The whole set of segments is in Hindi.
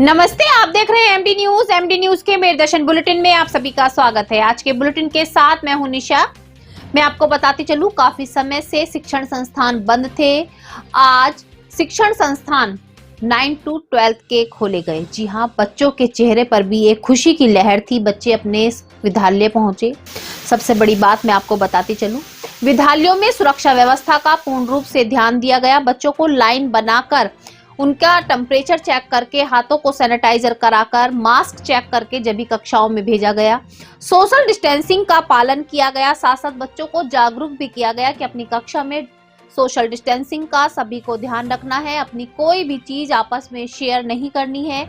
नमस्ते, आप देख रहे हैं एमडी न्यूज। एमडी न्यूज के मेरदर्शन बुलेटिन में आप सभी का स्वागत है। आज के बुलेटिन के साथ मैं हूं निशा। मैं आपको बताती चलूं, काफी समय से शिक्षण संस्थान बंद थे। आज शिक्षण संस्थान 9 to 12 के खोले गए। जी हां, बच्चों के चेहरे पर भी एक खुशी की लहर थी। बच्चे अपने विद्यालय पहुंचे। सबसे बड़ी बात मैं आपको बताती चलूं, विद्यालयों में सुरक्षा व्यवस्था का पूर्ण रूप से ध्यान दिया गया। बच्चों को लाइन बनाकर उनका टेम्परेचर चेक करके, हाथों को सैनिटाइजर कराकर, मास्क चेक करके जब भी कक्षाओं में भेजा गया। सोशल डिस्टेंसिंग का पालन किया गया। साथ साथ बच्चों को जागरूक भी किया गया कि अपनी कक्षा में सोशल डिस्टेंसिंग का सभी को ध्यान रखना है। अपनी कोई भी चीज आपस में शेयर नहीं करनी है,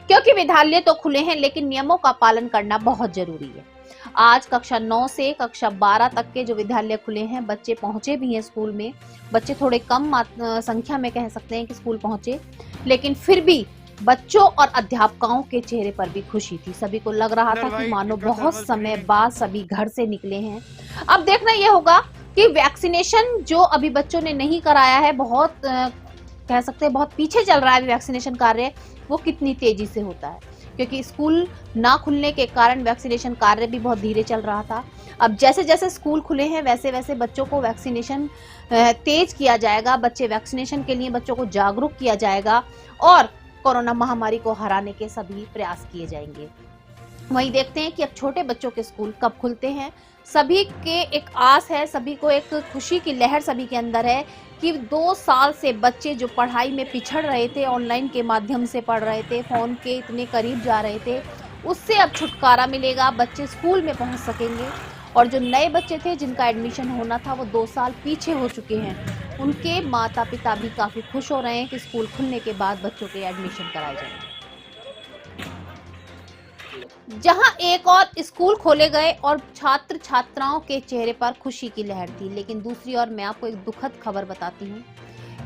क्योंकि विद्यालय तो खुले हैं लेकिन नियमों का पालन करना बहुत जरूरी है। आज कक्षा 9 से कक्षा 12 तक के जो विद्यालय खुले हैं, बच्चे पहुंचे भी हैं स्कूल में। बच्चे थोड़े कम संख्या में कह सकते हैं कि स्कूल पहुंचे, लेकिन फिर भी बच्चों और अध्यापकों के चेहरे पर भी खुशी थी। सभी को लग रहा था कि मानो बहुत समय बाद सभी घर से निकले हैं। अब देखना यह होगा कि वैक्सीनेशन जो अभी बच्चों ने नहीं कराया है, बहुत कह सकते हैं बहुत पीछे चल रहा है वैक्सीनेशन कार्य, वो कितनी तेजी से होता है, क्योंकि स्कूल ना खुलने के कारण वैक्सीनेशन कार्य भी बहुत धीरे चल रहा था। अब जैसे जैसे स्कूल खुले हैं वैसे वैसे बच्चों को वैक्सीनेशन तेज किया जाएगा। बच्चे वैक्सीनेशन के लिए बच्चों को जागरूक किया जाएगा और कोरोना महामारी को हराने के सभी प्रयास किए जाएंगे। वहीं देखते हैं कि अब छोटे बच्चों के स्कूल कब खुलते हैं। सभी के एक आस है, सभी को एक खुशी की लहर सभी के अंदर है कि 2 साल से बच्चे जो पढ़ाई में पिछड़ रहे थे, ऑनलाइन के माध्यम से पढ़ रहे थे, फोन के इतने करीब जा रहे थे, उससे अब छुटकारा मिलेगा। बच्चे स्कूल में पहुंच सकेंगे और जो नए बच्चे थे जिनका एडमिशन होना था वो 2 साल पीछे हो चुके हैं, उनके माता पिता भी काफी खुश हो रहे हैं कि स्कूल खुलने के बाद बच्चों के एडमिशन कराए जाएंगे। जहां एक और स्कूल खोले गए और छात्र छात्राओं के चेहरे पर खुशी की लहर थी, लेकिन दूसरी ओर मैं आपको एक दुखद खबर बताती हूँ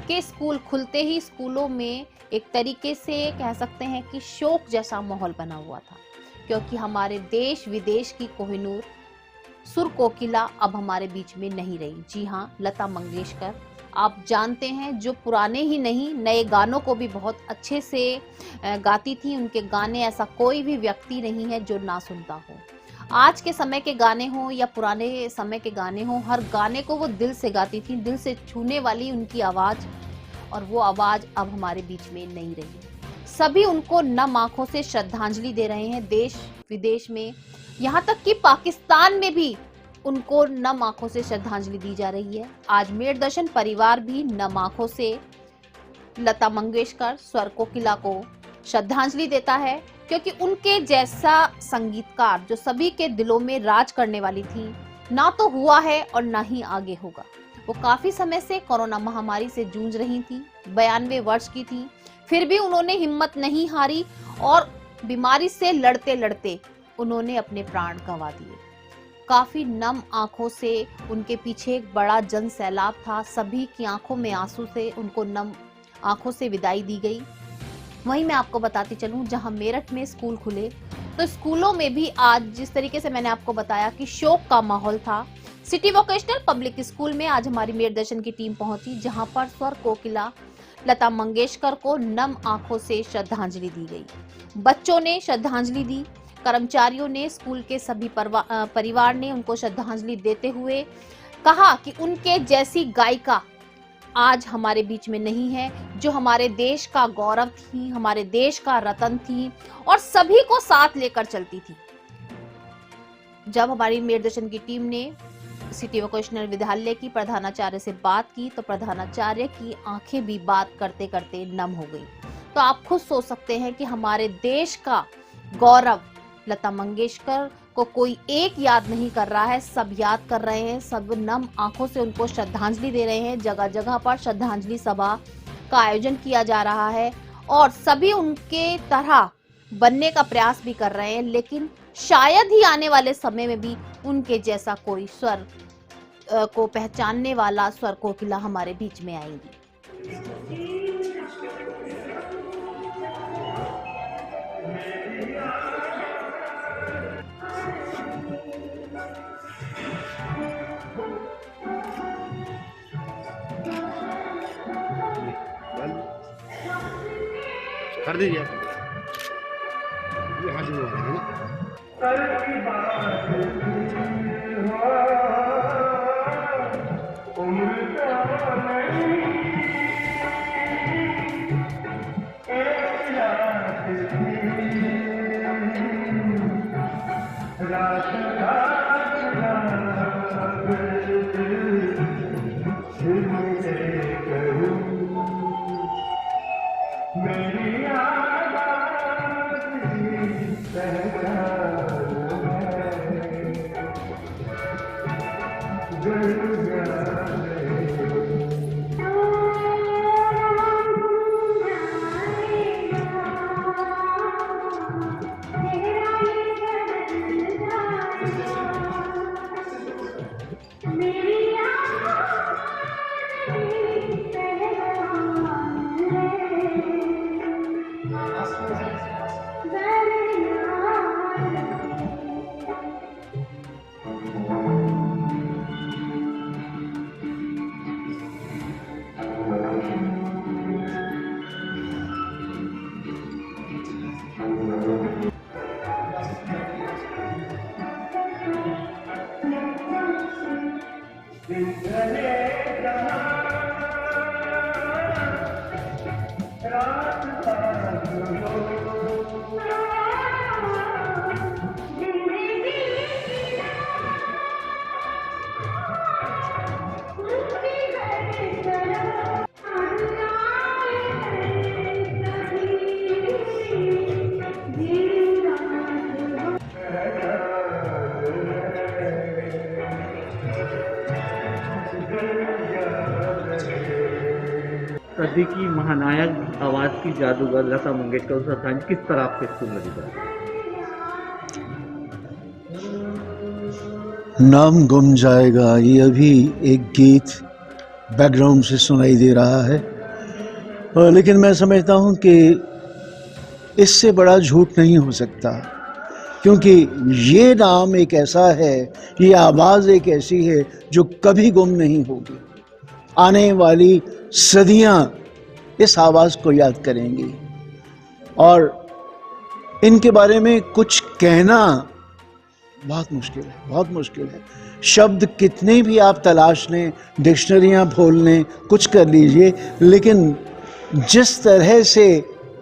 कि स्कूल खुलते ही स्कूलों में एक तरीके से कह सकते हैं कि शोक जैसा माहौल बना हुआ था, क्योंकि हमारे देश विदेश की कोहिनूर सुर कोकिला अब हमारे बीच में नहीं रही। जी हाँ, लता मंगेशकर, आप जानते हैं, जो पुराने ही नहीं नए गानों को भी बहुत अच्छे से गाती थी। उनके गाने ऐसा कोई भी व्यक्ति नहीं है जो ना सुनता हो। आज के समय के गाने हो या पुराने समय के गाने हो, हर गाने को वो दिल से गाती थी। दिल से छूने वाली उनकी आवाज, और वो आवाज अब हमारे बीच में नहीं रही। सभी उनको नम आंखों से श्रद्धांजलि दे रहे हैं। देश विदेश में, यहाँ तक कि पाकिस्तान में भी उनको नम आंखों से श्रद्धांजलि दी जा रही है। आज मेरदर्शन परिवार भी नम आंखों से लता मंगेशकर, स्वर कोकिला को श्रद्धांजलि देता है, क्योंकि उनके जैसा संगीतकार जो सभी के दिलों में राज करने वाली थी, ना तो हुआ है और ना ही आगे होगा। वो काफी समय से कोरोना महामारी से जूझ रही थी, 92 वर्ष की थी, फिर भी उन्होंने हिम्मत नहीं हारी और बीमारी से लड़ते लड़ते उन्होंने अपने प्राण गंवा दिए। काफी नम आंखों से उनके पीछे एक बड़ा जन सैलाब था। सभी की आंखों में आंसू से उनको नम आंखों से विदाई दी गई। वहीं मैं आपको बताती चलूं, जहां मेरठ में स्कूल खुले तो स्कूलों में भी आज जिस तरीके से मैंने आपको बताया कि शोक का माहौल था। सिटी वोकेशनल पब्लिक स्कूल में आज हमारी मेरदर्शन की टीम पहुंची, जहां पर स्वर कोकिला लता मंगेशकर को नम आंखों से श्रद्धांजलि दी गई। बच्चों ने श्रद्धांजलि दी, कर्मचारियों ने, स्कूल के सभी परिवार ने उनको श्रद्धांजलि देते हुए कहा कि उनके जैसी गायिका आज हमारे बीच में नहीं है, जो हमारे देश का गौरव थी, हमारे देश का रतन थी और सभी को साथ लेकर चलती थी। जब हमारी मेरदर्शन की टीम ने सिटी वोकेशनल विद्यालय की प्रधानाचार्य से बात की तो प्रधानाचार्य की आंखें भी बात करते करते नम हो गई। तो आप खुद सोच सकते हैं कि हमारे देश का गौरव लता मंगेशकर को कोई एक याद नहीं कर रहा है, सब याद कर रहे हैं, सब नम आंखों से उनको श्रद्धांजलि दे रहे हैं। जगह जगह पर श्रद्धांजलि सभा का आयोजन किया जा रहा है और सभी उनके तरह बनने का प्रयास भी कर रहे हैं, लेकिन शायद ही आने वाले समय में भी उनके जैसा कोई स्वर को पहचानने वाला स्वर कोकिला हमारे बीच में आएंगी। कर दीजिए। काजू वाला है ना। सदी की महानायक आवाज की जादूगर लता मंगेशकर को श्रद्धांजलि किस तरह आपके स्कूल में दी जाती है? नाम गुम जाएगा, ये अभी एक गीत बैकग्राउंड से सुनाई दे रहा है, लेकिन मैं समझता हूँ कि इससे बड़ा झूठ नहीं हो सकता, क्योंकि ये नाम एक ऐसा है, ये आवाज़ एक ऐसी है जो कभी गुम नहीं होगी। आने वाली सदियां इस आवाज़ को याद करेंगी और इनके बारे में कुछ कहना बहुत मुश्किल है, बहुत मुश्किल है। शब्द कितने भी आप तलाश लें, डिक्शनरियां खोल लें, कुछ कर लीजिए, लेकिन जिस तरह से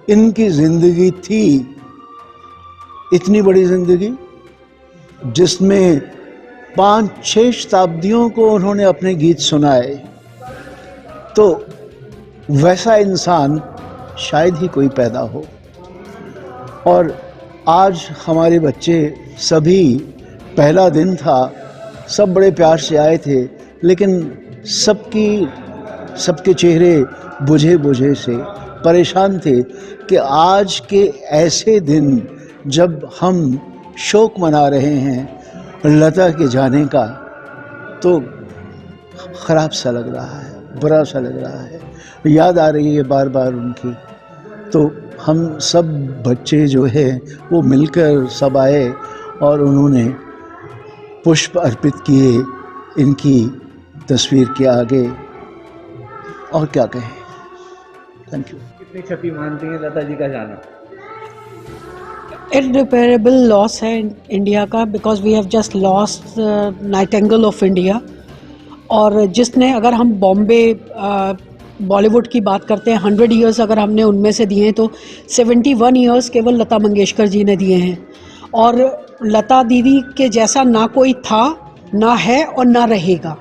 इनकी ज़िंदगी थी, इतनी बड़ी ज़िंदगी जिसमें 5-6 शताब्दियों को उन्होंने अपने गीत सुनाए, तो वैसा इंसान शायद ही कोई पैदा हो। और आज हमारे बच्चे सभी, पहला दिन था, सब बड़े प्यार से आए थे, लेकिन सबके चेहरे बुझे बुझे से परेशान थे कि आज के ऐसे दिन जब हम शोक मना रहे हैं लता के जाने का, तो ख़राब सा लग रहा है, बुरा सा लग रहा है, याद आ रही है बार बार उनकी। तो हम सब बच्चे जो है वो मिलकर सब आए और उन्होंने पुष्प अर्पित किए इनकी तस्वीर के आगे, और क्या कहें। Thank you. कितनी क्षति मानती हैं लता जी का जाना? इररिपेरेबल लॉस है इंडिया का, because we have just lost nightingale of India. और जिसने, अगर हम बॉम्बे बॉलीवुड की बात करते हैं, 100 ईयर्स अगर हमने उनमें से दिए हैं, तो 71 ईयर्स केवल लता मंगेशकर जी ने दिए हैं। और लता दीदी के जैसा ना कोई था, ना है और ना रहेगा।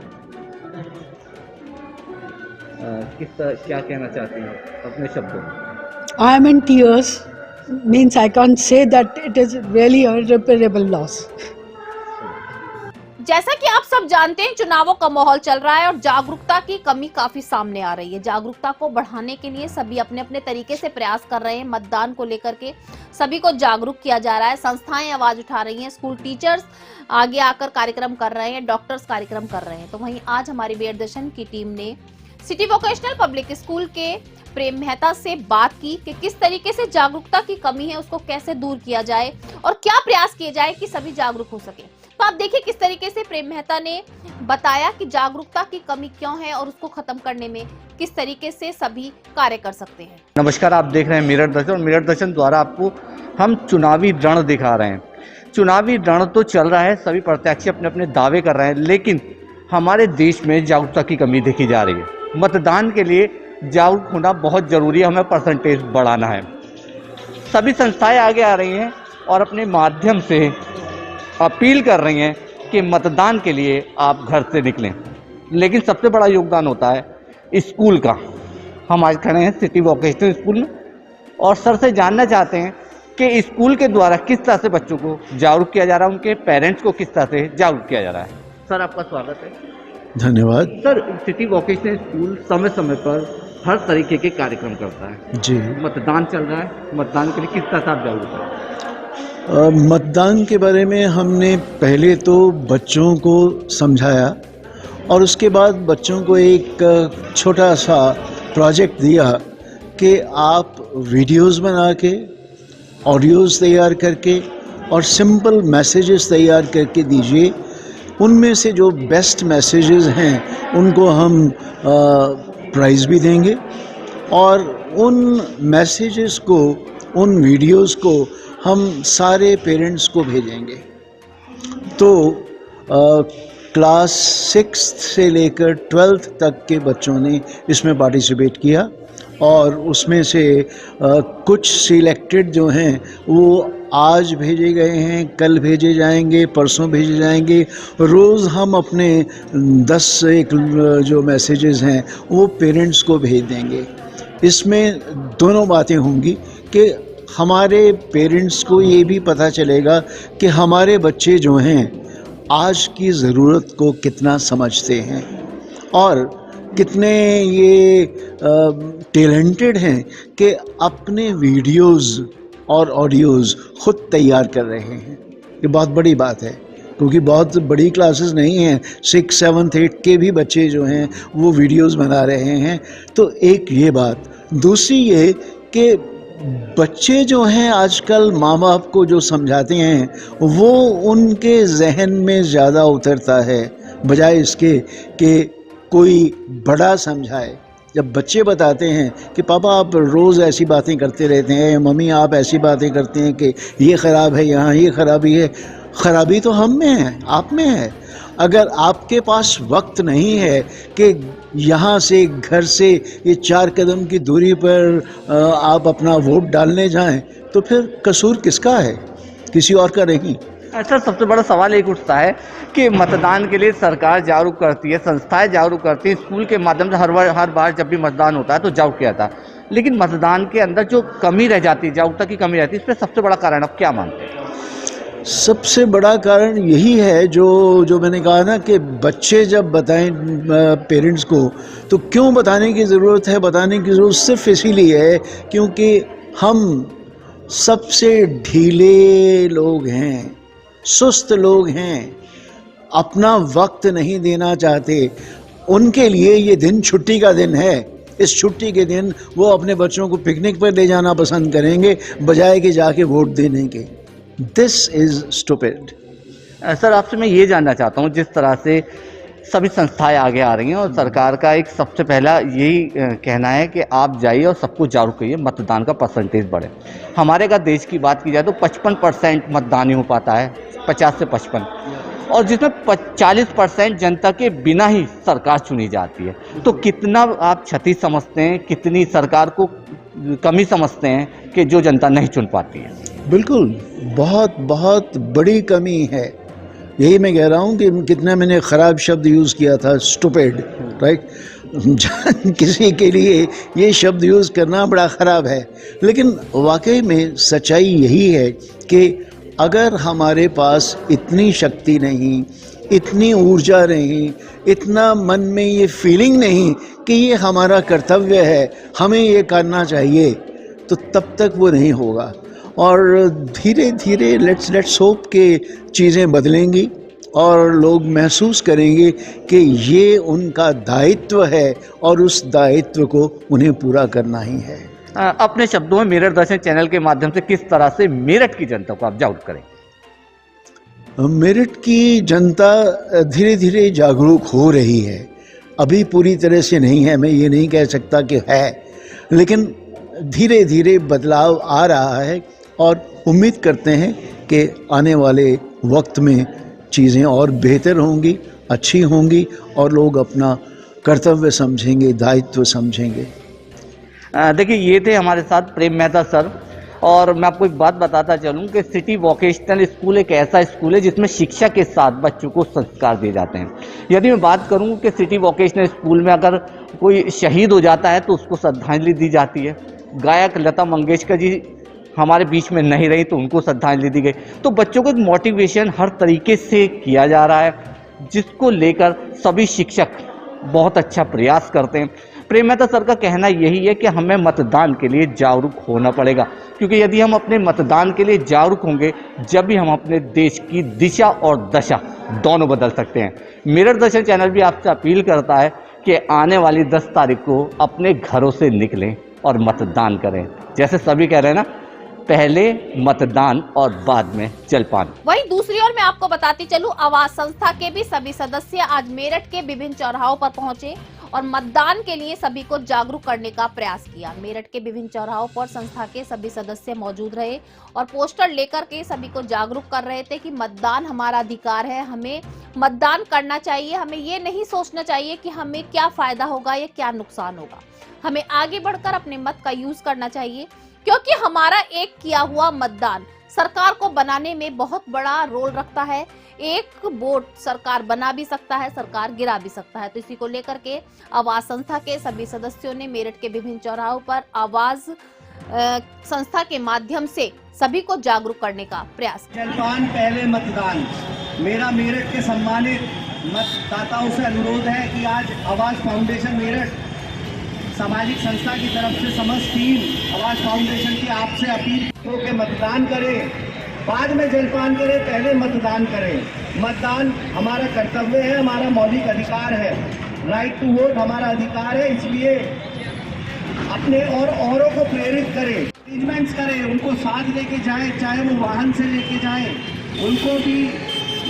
क्या कहना चाहती हैं अपने शब्दों में? I am in tears, means I can say that it is really irreparable loss. जैसा कि आप सब जानते हैं, चुनावों का माहौल चल रहा है और जागरूकता की कमी काफी सामने आ रही है। जागरूकता को बढ़ाने के लिए सभी अपने अपने तरीके से प्रयास कर रहे हैं। मतदान को लेकर के सभी को जागरूक किया जा रहा है, संस्थाएं आवाज उठा रही हैं, स्कूल टीचर्स आगे आकर कार्यक्रम कर रहे हैं, डॉक्टर्स कार्यक्रम कर रहे हैं। तो वहीं आज हमारी बेयर दर्शन की टीम ने सिटी वोकेशनल पब्लिक स्कूल के प्रेम मेहता से बात की कि किस तरीके से जागरूकता की कमी है उसको कैसे दूर किया जाए और क्या प्रयास किए जाए कि सभी जागरूक हो सके। तो आप देखिए किस तरीके से प्रेम मेहता ने बताया कि जागरूकता की कमी क्यों है और उसको खत्म करने में किस तरीके से सभी कार्य कर सकते हैं। नमस्कार, आप देख रहे हैं मिरर दर्शन और मिरर दर्शन द्वारा आपको हम चुनावी रण दिखा रहे हैं। चुनावी रण तो चल रहा है, सभी प्रत्याशी अपने अपने दावे कर रहे हैं, लेकिन हमारे देश में जागरूकता की कमी देखी जा रही है। मतदान के लिए जागरूक होना बहुत ज़रूरी है, हमें परसेंटेज बढ़ाना है। सभी संस्थाएं आगे आ रही हैं और अपने माध्यम से अपील कर रही हैं कि मतदान के लिए आप घर से निकलें, लेकिन सबसे बड़ा योगदान होता है स्कूल का। हम आज खड़े हैं सिटी वोकेशनल स्कूल में और सर से जानना चाहते हैं कि स्कूल के द्वारा किस तरह से बच्चों को जागरूक किया जा रहा है, उनके पेरेंट्स को किस तरह से जागरूक किया जा रहा है। सर, आपका स्वागत है। धन्यवाद सर, सिटी वोकेशनल स्कूल समय समय पर हर तरीके के कार्यक्रम करता है। जी। मतदान चल रहा है, मतदान के लिए किस तरह से आप जागरूक हैं? मतदान के बारे में हमने पहले तो बच्चों को समझाया और उसके बाद बच्चों को एक छोटा सा प्रोजेक्ट दिया कि आप वीडियोस बना के, ऑडियोज़ तैयार करके और सिंपल मैसेजेस तैयार करके दीजिए। उनमें से जो बेस्ट मैसेजेस हैं उनको हम प्राइज़ भी देंगे और उन मैसेजेस को, उन वीडियोस को हम सारे पेरेंट्स को भेजेंगे। तो क्लास 6 से लेकर 12th तक के बच्चों ने इसमें पार्टिसिपेट किया और उसमें से कुछ सिलेक्टेड जो हैं वो आज भेजे गए हैं, कल भेजे जाएंगे, परसों भेजे जाएंगे। रोज़ हम अपने 10 से एक जो मैसेजेस हैं वो पेरेंट्स को भेज देंगे। इसमें दोनों बातें होंगी कि हमारे पेरेंट्स को ये भी पता चलेगा कि हमारे बच्चे जो हैं आज की ज़रूरत को कितना समझते हैं और कितने ये टैलेंटेड हैं कि अपने वीडियोज़ और ऑडियोज़ ख़ुद तैयार कर रहे हैं। ये बहुत बड़ी बात है क्योंकि बहुत बड़ी क्लासेस नहीं हैं, 6, 7, 8 के भी बच्चे जो हैं वो वीडियोज़ बना रहे हैं। तो एक ये बात। दूसरी ये कि बच्चे जो हैं आजकल माँ बाप को जो समझाते हैं वो उनके जहन में ज़्यादा उतरता है बजाय इसके कि कोई बड़ा समझाए। जब बच्चे बताते हैं कि पापा आप रोज़ ऐसी बातें करते रहते हैं, मम्मी आप ऐसी बातें करते हैं कि ये ख़राब है, यहाँ ये खराबी है। खराबी तो हम में है, आप में है। अगर आपके पास वक्त नहीं है कि यहाँ से, घर से ये 4 कदम की दूरी पर आप अपना वोट डालने जाएं, तो फिर कसूर किसका है? किसी और का नहीं। अच्छा, सबसे बड़ा सवाल एक उठता है कि मतदान के लिए सरकार जागरूक करती है, संस्थाएं जागरूक करती हैं, स्कूल के माध्यम से हर बार जब भी मतदान होता है तो जागरूक किया जाता है, लेकिन मतदान के अंदर जो कमी रह जाती है, जागरूकता की कमी रहती है, इस पर सबसे बड़ा कारण आप क्या मानते हैं? सबसे बड़ा कारण यही है जो मैंने कहा ना कि बच्चे जब बताएं पेरेंट्स को, तो क्यों बताने की ज़रूरत है? बताने की ज़रूरत सिर्फ इसीलिए है क्योंकि हम सबसे ढीले लोग हैं, सुस्त लोग हैं, अपना वक्त नहीं देना चाहते। उनके लिए ये दिन छुट्टी का दिन है। इस छुट्टी के दिन वो अपने बच्चों को पिकनिक पर ले जाना पसंद करेंगे बजाय कि जाके वोट देने के। This is stupid. सर, आपसे मैं ये जानना चाहता हूँ, जिस तरह से सभी संस्थाएं आगे आ रही हैं और सरकार का एक सबसे पहला यही कहना है कि आप जाइए और सबको जागरूक करिए, मतदान का परसेंटेज बढ़े। हमारे अगर देश की बात की जाए तो 55% मतदान ही हो पाता है, 50 से 55, और जिसमें 40% जनता के बिना ही सरकार चुनी जाती है। तो कितना आप क्षति समझते हैं, कितनी सरकार को कमी समझते हैं कि जो जनता नहीं चुन पाती है? बिल्कुल, बहुत बहुत बड़ी कमी है। यही मैं कह रहा हूँ कि कितना मैंने ख़राब शब्द यूज़ किया था, स्टूपिड, राइट। किसी के लिए ये शब्द यूज़ करना बड़ा ख़राब है, लेकिन वाकई में सच्चाई यही है कि अगर हमारे पास इतनी शक्ति नहीं, इतनी ऊर्जा नहीं, इतना मन में ये फीलिंग नहीं कि ये हमारा कर्तव्य है, हमें ये करना चाहिए, तो तब तक वो नहीं होगा। और धीरे धीरे लेट्स होप के चीज़ें बदलेंगी और लोग महसूस करेंगे कि ये उनका दायित्व है और उस दायित्व को उन्हें पूरा करना ही है। अपने शब्दों में मिरर दर्शन चैनल के माध्यम से किस तरह से मेरठ की जनता को आप जागरूक करें? मेरठ की जनता धीरे धीरे जागरूक हो रही है, अभी पूरी तरह से नहीं है, मैं ये नहीं कह सकता कि है, लेकिन धीरे धीरे बदलाव आ रहा है और उम्मीद करते हैं कि आने वाले वक्त में चीज़ें और बेहतर होंगी, अच्छी होंगी और लोग अपना कर्तव्य समझेंगे, दायित्व समझेंगे। देखिए, ये थे हमारे साथ प्रेम मेहता सर। और मैं आपको एक बात बताता चलूं कि सिटी वोकेशनल स्कूल एक ऐसा स्कूल है जिसमें शिक्षा के साथ बच्चों को संस्कार दिए जाते हैं। यदि मैं बात करूं कि सिटी वोकेशनल स्कूल में अगर कोई शहीद हो जाता है तो उसको श्रद्धांजलि दी जाती है। गायक लता मंगेशकर जी हमारे बीच में नहीं रही तो उनको श्रद्धांजलि दी गई। तो बच्चों को एक मोटिवेशन हर तरीके से किया जा रहा है, जिसको लेकर सभी शिक्षक बहुत अच्छा प्रयास करते हैं। प्रेम मेहता सर का कहना यही है कि हमें मतदान के लिए जागरूक होना पड़ेगा, क्योंकि यदि हम अपने मतदान के लिए जागरूक होंगे जब भी हम अपने देश की दिशा और दशा दोनों बदल सकते हैं। मिरर दर्शन चैनल भी आपसे अपील करता है कि आने वाली 10 तारीख को अपने घरों से निकलें और मतदान करें। जैसे सभी कह रहे हैं ना, पहले मतदान और बाद में जलपान। वहीं दूसरी ओर मैं आपको बताती चलूं, आवाज संस्था के भी सभी सदस्य आज मेरठ के विभिन्न चौराहों पर पहुंचे और मतदान के लिए सभी को जागरूक करने का प्रयास किया। मेरठ के विभिन्न चौराहों पर संस्था के सभी सदस्य मौजूद रहे और पोस्टर लेकर के सभी को जागरूक कर रहे थे कि मतदान हमारा अधिकार है, हमें मतदान करना चाहिए। हमें ये नहीं सोचना चाहिए कि हमें क्या फायदा होगा या क्या नुकसान होगा। हमें आगे बढ़कर अपने मत का यूज करना चाहिए, क्योंकि हमारा एक किया हुआ मतदान सरकार को बनाने में बहुत बड़ा रोल रखता है। एक वोट सरकार बना भी सकता है, सरकार गिरा भी सकता है। तो इसी को लेकर के आवाज संस्था के सभी सदस्यों ने मेरठ के विभिन्न चौराहों पर आवाज संस्था के माध्यम से सभी को जागरूक करने का प्रयास किया। जलपान पहले मतदान। मेरा मेरठ के सम्मानित मतदाताओं से अनुरोध है कि आज आवाज फाउंडेशन मेरठ सामाजिक संस्था की तरफ से समस्त टीम आवाज फाउंडेशन की आपसे अपील हो के मतदान करें, बाद में जलपान करें, पहले मतदान करें। मतदान हमारा कर्तव्य है, हमारा मौलिक अधिकार है। राइट टू वोट हमारा अधिकार है, इसलिए अपने और औरों को प्रेरित करें, अरेंजमेंट्स करें, उनको साथ लेके जाएं, चाहे वो वाहन से लेके जाएं, उनको भी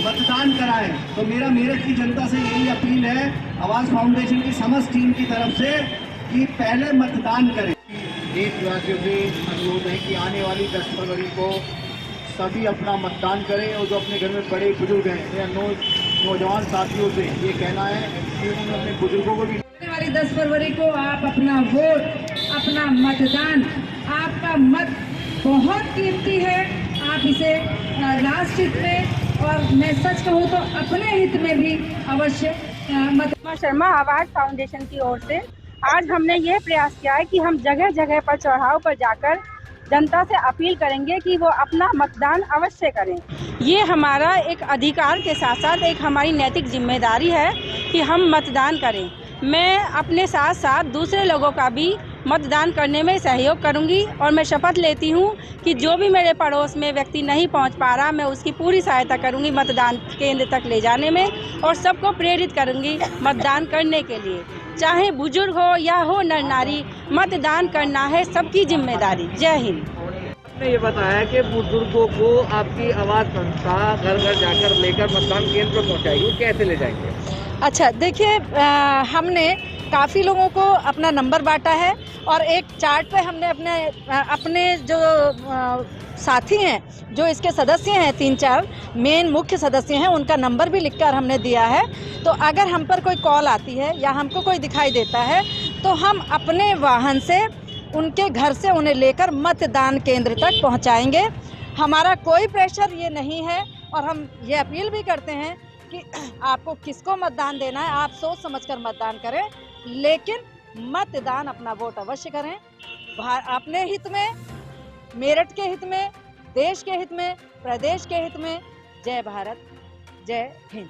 मतदान कराएं। तो मेरा मेरठ की जनता से यही अपील है आवाज फाउंडेशन की समस्त टीम की तरफ से कि पहले मतदान करें। देशवासियों से अनुरोध है कि आने वाली 10 फरवरी को सभी अपना मतदान करें और जो अपने घर में बड़े बुजुर्ग हैं या नौजवान साथियों से ये कहना है कि उन्होंने अपने बुजुर्गों को भी आने वाली 10 फरवरी को आप अपना वोट, अपना मतदान, आपका मत बहुत कीमती है। आप इसे राष्ट्र हित में और मैं सच कहूँ तो अपने हित में भी अवश्य मत। शर्मा आवाज फाउंडेशन की ओर से आज हमने ये प्रयास किया है कि हम जगह जगह पर चौराहों पर जाकर जनता से अपील करेंगे कि वो अपना मतदान अवश्य करें। ये हमारा एक अधिकार के साथ साथ एक हमारी नैतिक जिम्मेदारी है कि हम मतदान करें। मैं अपने साथ साथ दूसरे लोगों का भी मतदान करने में सहयोग करूंगी और मैं शपथ लेती हूं कि जो भी मेरे पड़ोस में व्यक्ति नहीं पहुंच पा रहा, मैं उसकी पूरी सहायता करूंगी मतदान केंद्र तक ले जाने में और सबको प्रेरित करूंगी मतदान करने के लिए। चाहे बुजुर्ग हो या हो नर नारी, मतदान करना है सबकी जिम्मेदारी। जय हिंद। आपने ये बताया कि बुजुर्गों को आपकी आवाज संस्था घर घर जाकर लेकर मतदान केंद्र पर पहुंचाएगी, कैसे ले जाएंगे? अच्छा, देखिए, हमने काफ़ी लोगों को अपना नंबर बांटा है और एक चार्ट पे हमने अपने जो साथी हैं, जो इसके सदस्य हैं, 3-4 मेन मुख्य सदस्य हैं, उनका नंबर भी लिखकर हमने दिया है। तो अगर हम पर कोई कॉल आती है या हमको कोई दिखाई देता है तो हम अपने वाहन से उनके घर से उन्हें लेकर मतदान केंद्र तक पहुंचाएंगे। हमारा कोई प्रेशर ये नहीं है और हम ये अपील भी करते हैं कि आपको किसको मतदान देना है, आप सोच समझकर मतदान करें, लेकिन मतदान अपना वोट अवश्य करें, अपने हित में, मेरठ के हित में, देश के हित में, प्रदेश के हित में। जय भारत, जय हिंद।